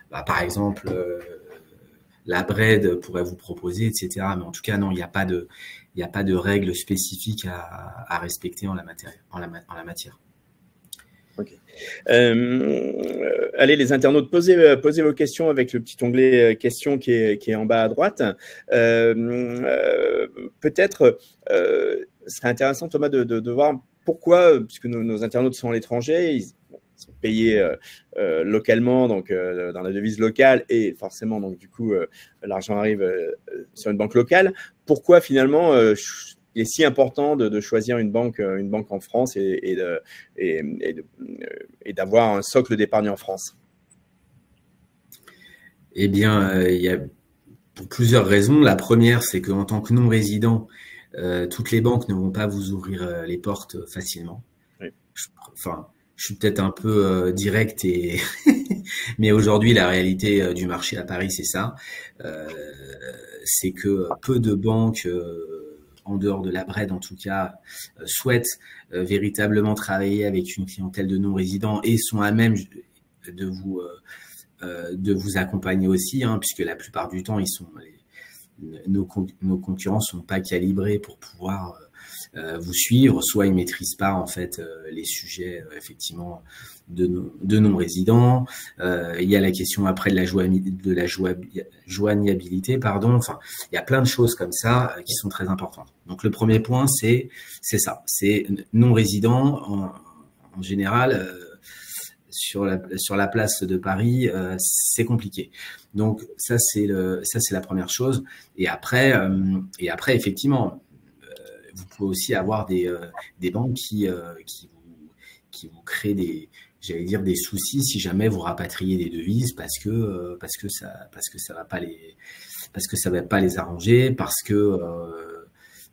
par exemple, la Bread pourrait vous proposer, etc. Mais en tout cas, non, il n'y a pas de règles spécifiques à respecter en la matière. Ok. Allez, les internautes, posez vos questions avec le petit onglet questions qui est en bas à droite. Peut-être, ce serait intéressant, Thomas, de voir pourquoi, puisque nos internautes sont à l'étranger, ils sont payés localement, donc dans la devise locale, et forcément, donc du coup, l'argent arrive sur une banque locale. Pourquoi finalement il est si important de choisir une banque en France et d'avoir un socle d'épargne en France? Eh bien, il y a pour plusieurs raisons. La première, c'est qu'en tant que non-résident, toutes les banques ne vont pas vous ouvrir les portes facilement. Oui. Je suis peut-être un peu direct, mais aujourd'hui, la réalité du marché à Paris, c'est ça. C'est que peu de banques, en dehors de la Bread en tout cas, souhaitent véritablement travailler avec une clientèle de non-résidents et sont à même de vous accompagner aussi, hein, puisque la plupart du temps, nos concurrents sont pas calibrés pour pouvoir vous suivre, soit ils maîtrisent pas en fait les sujets effectivement de non-résidents. Il y a la question après de la joignabilité, pardon. Enfin, il y a plein de choses comme ça qui sont très importantes. Donc le premier point, c'est ça, c'est non-résident en général. Sur la place de Paris, c'est compliqué. Donc ça c'est la première chose. Et après effectivement, vous pouvez aussi avoir des banques qui vous créent des soucis si jamais vous rapatriez des devises parce que ça va pas les arranger, parce que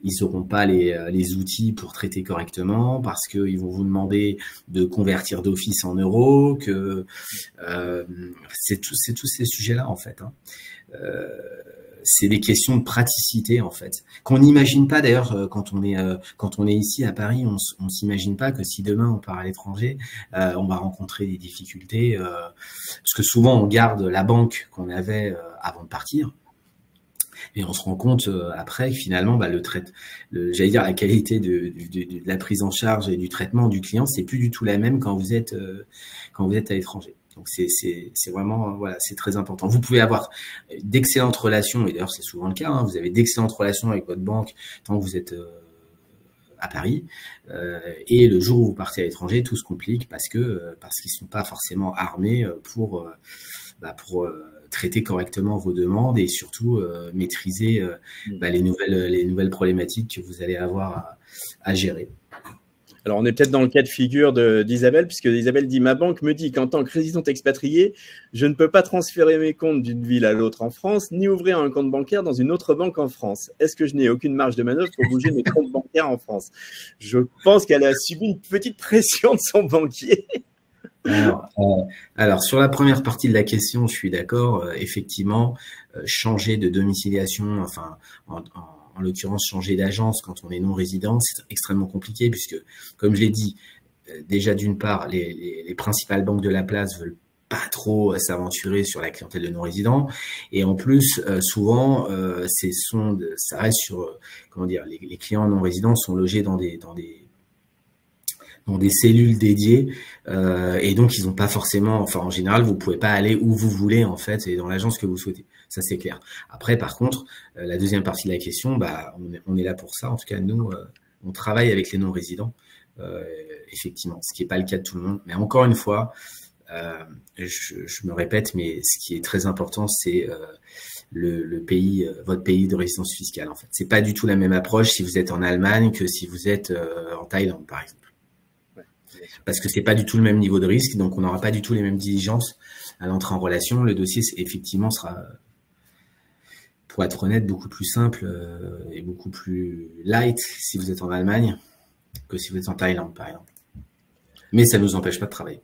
ils n'auront pas les outils pour traiter correctement, parce qu'ils vont vous demander de convertir d'office en euros, c'est tous ces sujets-là en fait. Hein. C'est des questions de praticité en fait, qu'on n'imagine pas d'ailleurs quand on est ici à Paris, on s'imagine pas que si demain on part à l'étranger, on va rencontrer des difficultés, parce que souvent on garde la banque qu'on avait avant de partir. Et on se rend compte après que finalement, j'allais dire la qualité de la prise en charge et du traitement du client, c'est plus du tout la même quand vous êtes à l'étranger. Donc c'est vraiment, voilà, c'est très important. Vous pouvez avoir d'excellentes relations, et d'ailleurs c'est souvent le cas, hein, vous avez d'excellentes relations avec votre banque tant que vous êtes à Paris, et le jour où vous partez à l'étranger, tout se complique parce qu'ils sont pas forcément armés pour traiter correctement vos demandes et surtout maîtriser les nouvelles problématiques que vous allez avoir à gérer. Alors, on est peut-être dans le cas de figure d'Isabelle, puisque Isabelle dit « Ma banque me dit qu'en tant que résidente expatriée, je ne peux pas transférer mes comptes d'une ville à l'autre en France, ni ouvrir un compte bancaire dans une autre banque en France. Est-ce que je n'ai aucune marge de manœuvre pour bouger mes comptes bancaires en France ?» Je pense qu'elle a subi une petite pression de son banquier. Alors, sur la première partie de la question, je suis d'accord. Effectivement, changer de domiciliation, enfin, en l'occurrence, changer d'agence quand on est non-résident, c'est extrêmement compliqué puisque, comme je l'ai dit, déjà d'une part, les principales banques de la place veulent pas trop s'aventurer sur la clientèle de non-résidents et en plus, souvent, ça reste sur, comment dire, les clients non-résidents sont logés dans des cellules dédiées et donc ils n'ont pas forcément, enfin en général vous pouvez pas aller où vous voulez en fait et dans l'agence que vous souhaitez, ça c'est clair. Après par contre la deuxième partie de la question, on est là pour ça, en tout cas nous on travaille avec les non-résidents effectivement, ce qui est pas le cas de tout le monde, mais encore une fois je me répète, mais ce qui est très important c'est le pays, votre pays de résidence fiscale en fait. C'est pas du tout la même approche si vous êtes en Allemagne que si vous êtes en Thaïlande par exemple. Parce que c'est pas du tout le même niveau de risque, donc on n'aura pas du tout les mêmes diligences à l'entrée en relation. Le dossier, effectivement, sera, pour être honnête, beaucoup plus simple et beaucoup plus light si vous êtes en Allemagne que si vous êtes en Thaïlande, par exemple. Mais ça ne nous empêche pas de travailler.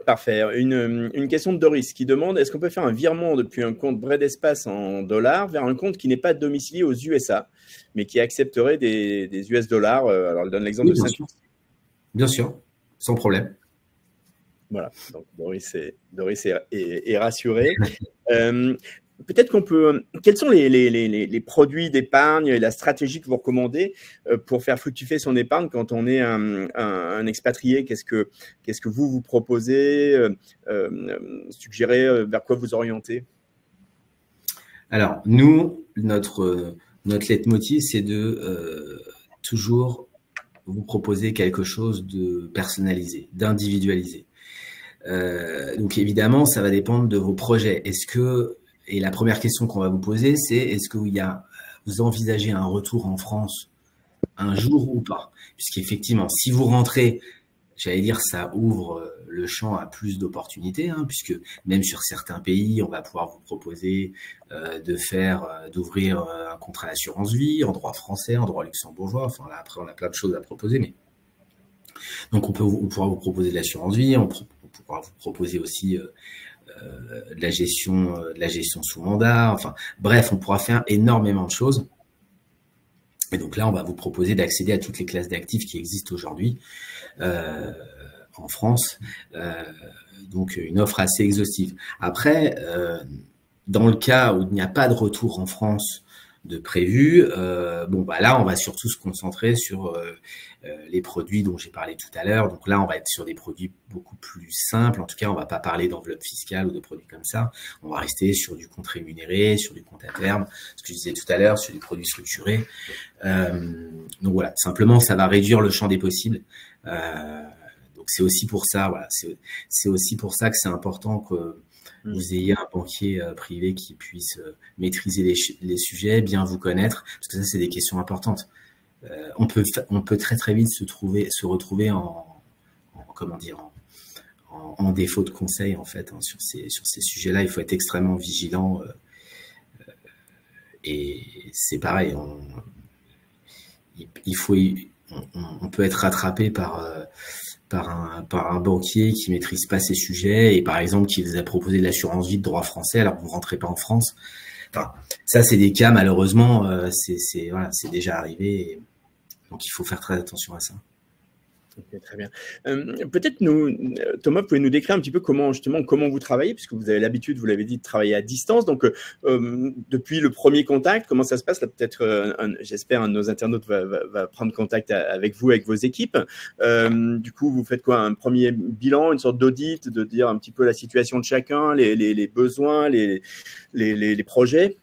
Parfait. Une question de Doris qui demande, est-ce qu'on peut faire un virement depuis un compte Bread Espace en dollars vers un compte qui n'est pas domicilié aux USA, mais qui accepterait des US dollars? Alors, elle donne l'exemple de 5. Bien sûr, sans problème. Voilà, donc Doris est rassurée. Peut-être qu'on peut… Quels sont les produits d'épargne et la stratégie que vous recommandez pour faire fructifier son épargne quand on est un expatrié? Qu'est-ce que vous proposez, suggérez, vers quoi vous orientez? Alors, nous, notre leitmotiv, c'est de toujours vous proposer quelque chose de personnalisé, d'individualisé. Donc évidemment, ça va dépendre de vos projets. Et la première question qu'on va vous poser, c'est est-ce que vous envisagez un retour en France un jour ou pas? Puisqu'effectivement, si vous rentrez, j'allais dire, ça ouvre le champ à plus d'opportunités, hein, puisque même sur certains pays, on va pouvoir vous proposer d'ouvrir un contrat d'assurance vie en droit français, en droit luxembourgeois. Enfin là, après, on a plein de choses à proposer, mais donc on pourra vous proposer de l'assurance vie, on pourra vous proposer aussi de la gestion sous mandat. Enfin bref, on pourra faire énormément de choses. Et donc là, on va vous proposer d'accéder à toutes les classes d'actifs qui existent aujourd'hui en France. Donc, une offre assez exhaustive. Après, dans le cas où il n'y a pas de retour en France de prévu, là, on va surtout se concentrer sur les produits dont j'ai parlé tout à l'heure. Donc là, on va être sur des produits beaucoup plus simples. En tout cas, on va pas parler d'enveloppe fiscale ou de produits comme ça. On va rester sur du compte rémunéré, sur du compte à terme, ce que je disais tout à l'heure, sur des produits structurés. Donc voilà, simplement, ça va réduire le champ des possibles. Donc c'est aussi pour ça, voilà, c'est aussi pour ça que c'est important que vous ayez un banquier privé qui puisse maîtriser les sujets, bien vous connaître, parce que ça, c'est des questions importantes. On peut très très vite se retrouver en défaut de conseil en fait hein, sur ces sujets-là. Il faut être extrêmement vigilant et c'est pareil. On peut être rattrapé par un banquier qui maîtrise pas ces sujets et par exemple qui vous a proposé de l'assurance vie de droit français alors que vous rentrez pas en France. Enfin, ça c'est des cas malheureusement, c'est déjà arrivé. Donc il faut faire très attention à ça. Ok, très bien. Peut-être Thomas, pouvez nous décrire un petit peu comment vous travaillez, puisque vous avez l'habitude, vous l'avez dit, de travailler à distance. Donc, depuis le premier contact, comment ça se passe? Là, peut-être, j'espère, un de nos internautes va prendre contact avec vous, avec vos équipes. Du coup, vous faites quoi? Un premier bilan, une sorte d'audit, de dire un petit peu la situation de chacun, les besoins, les projets?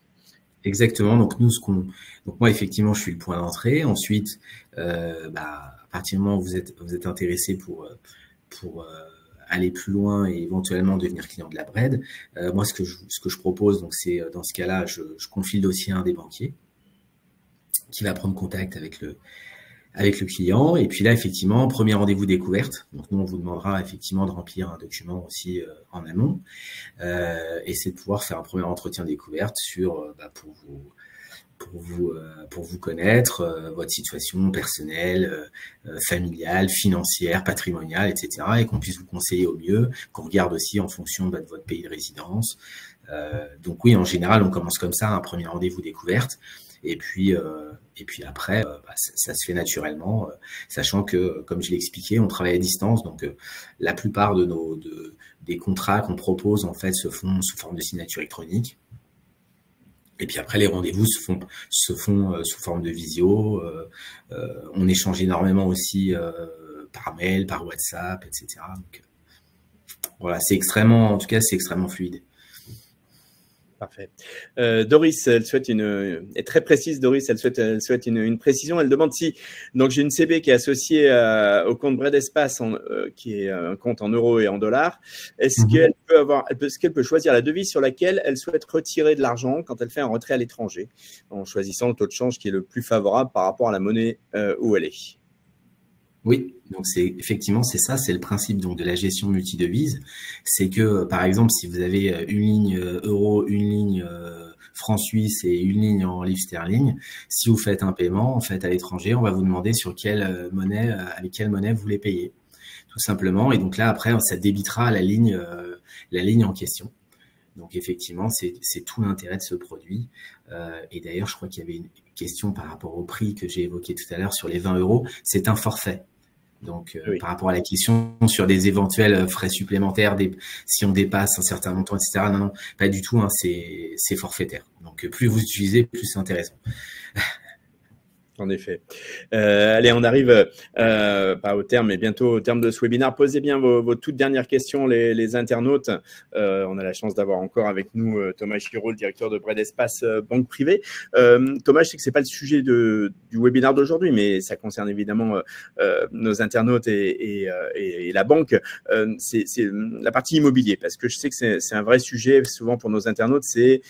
Exactement. Donc donc moi effectivement, je suis le point d'entrée. Ensuite, à partir du moment où vous êtes intéressé pour aller plus loin et éventuellement devenir client de la Bred, moi ce que je propose, donc c'est dans ce cas-là, je confie le dossier à un des banquiers qui va prendre contact avec le client. Et puis là, effectivement, premier rendez-vous découverte. Donc nous, on vous demandera effectivement de remplir un document aussi en amont. Et c'est de pouvoir faire un premier entretien découverte pour vous connaître, votre situation personnelle, familiale, financière, patrimoniale, etc. Et qu'on puisse vous conseiller au mieux, qu'on regarde aussi en fonction de votre pays de résidence. Donc oui, en général, on commence comme ça, un premier rendez-vous découverte. Et puis après, ça se fait naturellement, sachant que, comme je l'ai expliqué, on travaille à distance. Donc la plupart des contrats qu'on propose en fait se font sous forme de signature électronique. Et puis après, les rendez-vous se font sous forme de visio. On échange énormément aussi par mail, par WhatsApp, etc. Donc voilà, c'est extrêmement fluide. Parfait. Doris, elle souhaite est très précise. Doris, elle souhaite une précision. Elle demande si, donc j'ai une CB qui est associée au compte Bred Espace, qui est un compte en euros et en dollars. Est-ce qu'elle peut choisir la devise sur laquelle elle souhaite retirer de l'argent quand elle fait un retrait à l'étranger, en choisissant le taux de change qui est le plus favorable par rapport à la monnaie où elle est? Oui, donc effectivement c'est ça, c'est le principe donc de la gestion multidevise. C'est que par exemple si vous avez une ligne euro, une ligne franc suisse et une ligne en livre sterling, si vous faites un paiement en fait à l'étranger, on va vous demander sur quelle monnaie, avec quelle monnaie vous voulez payer, tout simplement. Et donc là après ça débitera la ligne en question. Donc effectivement c'est tout l'intérêt de ce produit. Et d'ailleurs je crois qu'il y avait une question par rapport au prix que j'ai évoqué tout à l'heure sur les 20 €. C'est un forfait. Donc, oui. Par rapport à la question sur des éventuels frais supplémentaires, si on dépasse un certain montant, etc. Non, pas du tout. Hein, c'est forfaitaire. Donc, plus vous utilisez, plus c'est intéressant. En effet. Allez, on arrive pas au terme, mais bientôt au terme de ce webinaire. Posez bien vos toutes dernières questions, les internautes. On a la chance d'avoir encore avec nous Thomas Giraud, le directeur de Bred Espace Banque Privée. Thomas, je sais que c'est pas le sujet du webinaire d'aujourd'hui, mais ça concerne évidemment nos internautes et la banque. C'est la partie immobilier, parce que je sais que c'est un vrai sujet souvent pour nos internautes. C'est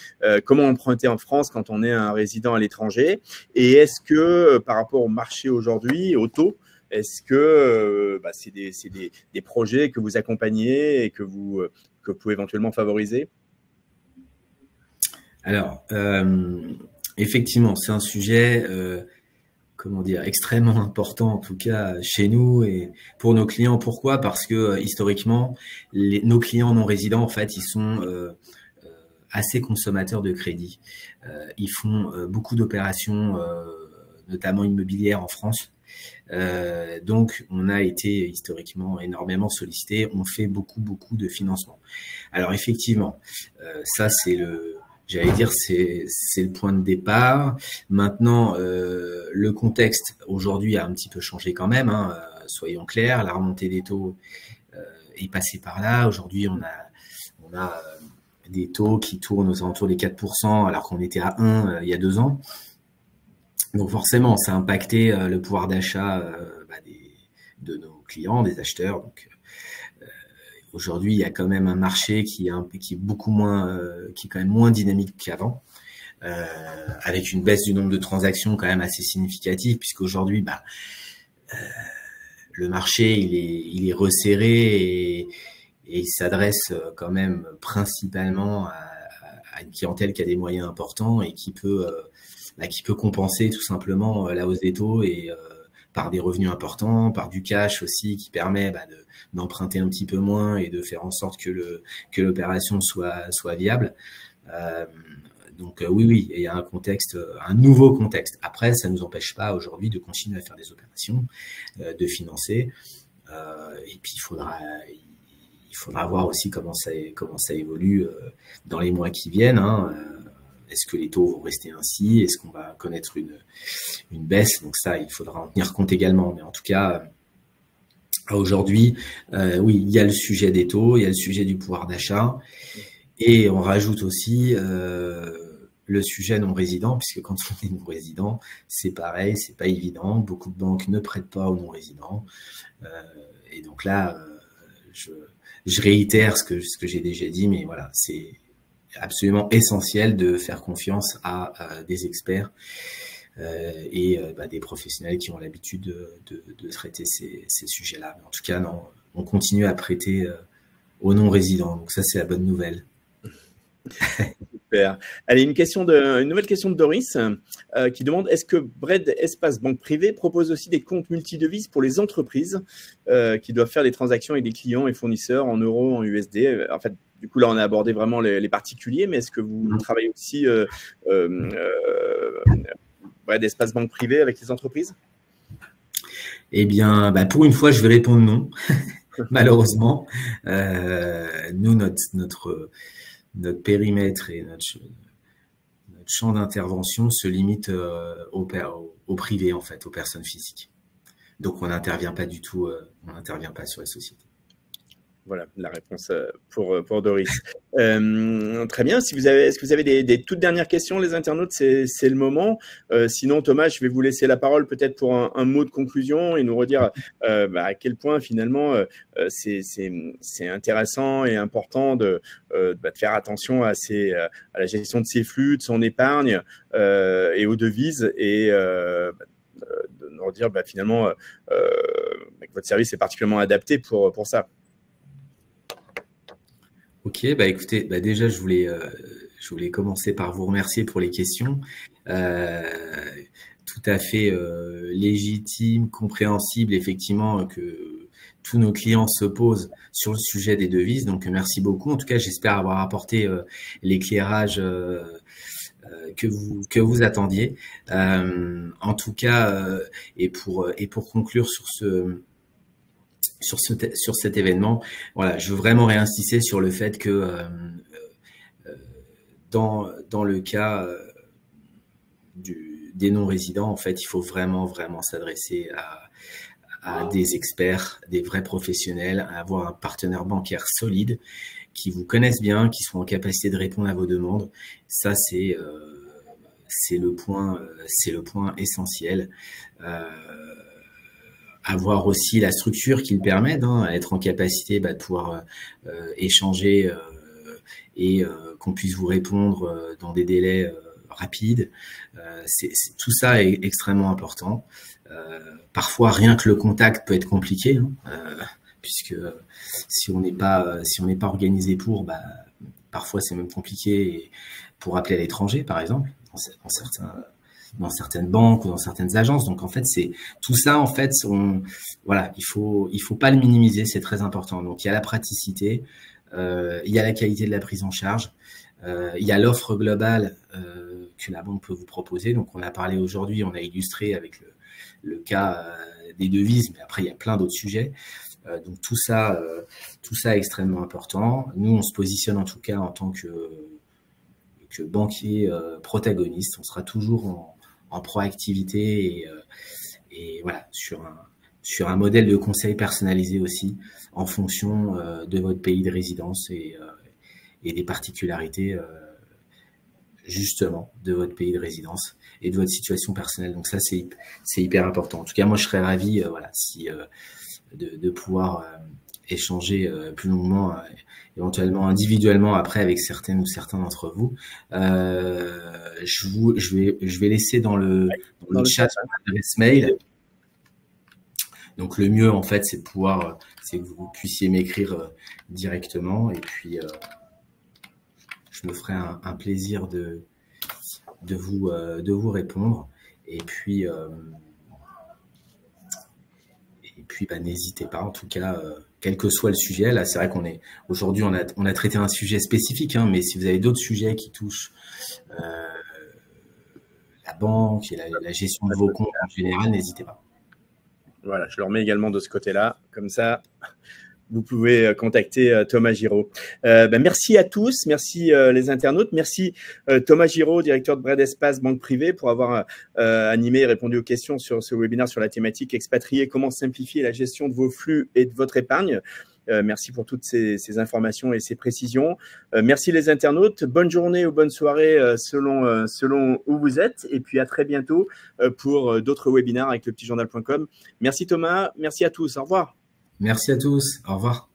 comment emprunter en France quand on est un résident à l'étranger, et est-ce que par rapport au marché aujourd'hui, au taux, est-ce que c'est des projets que vous accompagnez et que vous pouvez éventuellement favoriser? Alors, effectivement, c'est un sujet extrêmement important, en tout cas chez nous et pour nos clients. Pourquoi? Parce que historiquement, nos clients non résidents, en fait, ils sont assez consommateurs de crédit. Ils font beaucoup d'opérations notamment immobilière en France. Donc, on a été historiquement énormément sollicité. On fait beaucoup de financement. Alors, effectivement, ça, c'est le point de départ. Maintenant, le contexte aujourd'hui a un petit peu changé quand même. Hein, soyons clairs, la remontée des taux est passée par là. Aujourd'hui, on a des taux qui tournent aux alentours des 4%, alors qu'on était à 1 il y a 2 ans. Donc forcément, ça a impacté le pouvoir d'achat de nos clients, des acheteurs. Donc aujourd'hui, il y a quand même un marché qui est beaucoup moins, qui est quand même moins dynamique qu'avant, avec une baisse du nombre de transactions quand même assez significative, puisqu'aujourd'hui, le marché il est resserré et il s'adresse quand même principalement à une clientèle qui a des moyens importants et qui peut compenser tout simplement la hausse des taux et par des revenus importants, par du cash aussi qui permet d'emprunter un petit peu moins et de faire en sorte que l'opération soit viable. Donc oui, il y a un nouveau contexte. Après, ça ne nous empêche pas aujourd'hui de continuer à faire des opérations, de financer. Et puis il faudra voir aussi comment ça évolue dans les mois qui viennent. Est-ce que les taux vont rester ainsi? Est-ce qu'on va connaître une baisse? Donc ça, il faudra en tenir compte également. Mais en tout cas, aujourd'hui, oui, il y a le sujet des taux, il y a le sujet du pouvoir d'achat. Et on rajoute aussi le sujet non-résident, puisque quand on est non-résident, c'est pareil, c'est pas évident. Beaucoup de banques ne prêtent pas aux non-résidents. Et donc là, je réitère ce que j'ai déjà dit, mais voilà, c'est absolument essentiel de faire confiance à des experts et des professionnels qui ont l'habitude de traiter ces sujets-là. Mais en tout cas, non, on continue à prêter aux non-résidents. Donc ça, c'est la bonne nouvelle. Super. Allez, une nouvelle question de Doris qui demande: est-ce que Bread Espace Banque Privée propose aussi des comptes multidevises pour les entreprises qui doivent faire des transactions avec des clients et fournisseurs en euros, en USD? En fait, du coup, là, on a abordé vraiment les particuliers, mais est-ce que vous travaillez aussi Bread Espace Banque Privée avec les entreprises? Eh bien, pour une fois, je vais répondre non. Malheureusement, nous, notre périmètre et notre champ d'intervention se limite au privé, en fait, aux personnes physiques. Donc, on n'intervient pas du tout, on n'intervient pas sur les sociétés. Voilà la réponse pour Doris. Très bien. Est-ce que vous avez des toutes dernières questions, les internautes? C'est le moment. Sinon, Thomas, je vais vous laisser la parole peut-être pour un mot de conclusion et nous redire à quel point finalement c'est intéressant et important de faire attention à la gestion de ses flux, de son épargne et aux devises et de nous redire finalement que votre service est particulièrement adapté pour ça. Ok, écoutez, déjà je voulais commencer par vous remercier pour les questions, tout à fait légitimes, compréhensibles, effectivement, que tous nos clients se posent sur le sujet des devises. Donc merci beaucoup. En tout cas, j'espère avoir apporté l'éclairage que vous attendiez. En tout cas, et pour conclure sur cet événement, voilà, je veux vraiment réinsister sur le fait que dans le cas des non-résidents, en fait, il faut vraiment s'adresser à des experts, des vrais professionnels, à avoir un partenaire bancaire solide qui vous connaissent bien, qui sont en capacité de répondre à vos demandes. Ça, c'est le point essentiel. Avoir aussi la structure qui le permet, être en capacité de pouvoir échanger et qu'on puisse vous répondre dans des délais rapides. Tout ça est extrêmement important. Parfois, rien que le contact peut être compliqué, puisque si on n'est pas organisé parfois c'est même compliqué pour appeler à l'étranger, par exemple, dans certaines banques ou dans certaines agences. Donc en fait, c'est tout ça. En fait, il faut pas le minimiser. C'est très important. Donc il y a la praticité, il y a la qualité de la prise en charge, il y a l'offre globale que la banque peut vous proposer. Donc on a parlé aujourd'hui, on a illustré avec le cas des devises, mais après il y a plein d'autres sujets. Donc tout ça est extrêmement important. Nous, on se positionne en tout cas en tant que banquier protagoniste. On sera toujours en proactivité et voilà, sur un modèle de conseil personnalisé aussi en fonction de votre pays de résidence et des particularités justement de votre pays de résidence et de votre situation personnelle. Donc ça, c'est hyper important. En tout cas, moi, je serais ravi de pouvoir échanger plus longuement, éventuellement individuellement après avec certaines ou certains d'entre vous. Je vais laisser dans le chat l'adresse mail. Donc le mieux en fait, c'est que vous puissiez m'écrire directement et puis je me ferai un plaisir de vous répondre. Et puis puis, n'hésitez pas, en tout cas, quel que soit le sujet. Là, c'est vrai aujourd'hui, on a traité un sujet spécifique, hein, mais si vous avez d'autres sujets qui touchent la banque et la gestion de vos comptes en général, n'hésitez pas. Voilà, je le remets également de ce côté-là. Comme ça, vous pouvez contacter Thomas Giraud. Merci à tous, merci les internautes, merci Thomas Giraud, directeur de Bread Espace Banque Privée, pour avoir animé et répondu aux questions sur ce webinaire sur la thématique expatriés, comment simplifier la gestion de vos flux et de votre épargne. Merci pour toutes ces informations et ces précisions. Merci les internautes. Bonne journée ou bonne soirée selon où vous êtes. Et puis à très bientôt pour d'autres webinaires avec lepetitjournal.com. Merci Thomas, merci à tous. Au revoir. Merci à tous. Au revoir.